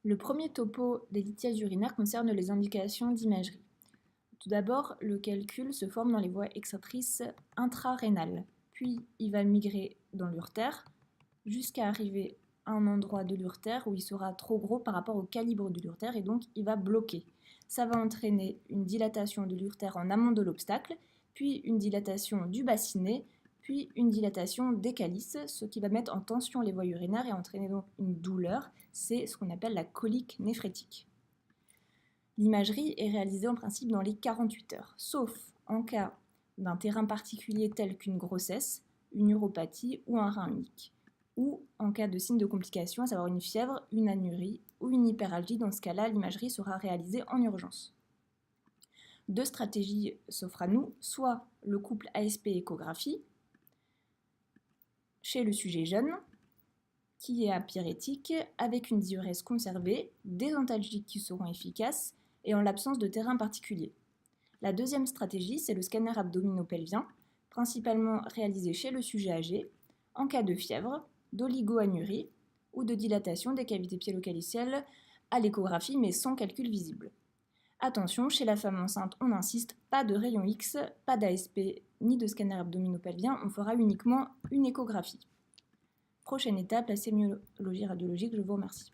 Le premier topo des lithiases urinaires concerne les indications d'imagerie. Tout d'abord, le calcul se forme dans les voies excrétrices intrarénales, puis il va migrer dans l'urtère jusqu'à arriver à un endroit de l'urtère où il sera trop gros par rapport au calibre de l'urtère et donc il va bloquer. Ça va entraîner une dilatation de l'urtère en amont de l'obstacle, puis une dilatation du bassinet, puis une dilatation des calices, ce qui va mettre en tension les voies urinaires et entraîner donc une douleur. C'est ce qu'on appelle la colique néphrétique. L'imagerie est réalisée en principe dans les 48 heures, sauf en cas d'un terrain particulier tel qu'une grossesse, une uropathie ou un rein unique, ou en cas de signes de complications, à savoir une fièvre, une anurie ou une hyperalgie. Dans ce cas-là, l'imagerie sera réalisée en urgence. Deux stratégies s'offrent à nous, soit le couple ASP-échographie, chez le sujet jeune, qui est apyrétique, avec une diurèse conservée, des antalgiques qui seront efficaces, et en l'absence de terrain particulier. La deuxième stratégie, c'est le scanner abdominopelvien, principalement réalisé chez le sujet âgé, en cas de fièvre, d'oligoanurie ou de dilatation des cavités pyélocalicielles à l'échographie mais sans calcul visible. Attention, chez la femme enceinte, on insiste, pas de rayon X, pas d'ASP ni de scanner abdominopelvien, on fera uniquement une échographie. Prochaine étape, la sémiologie radiologique, je vous remercie.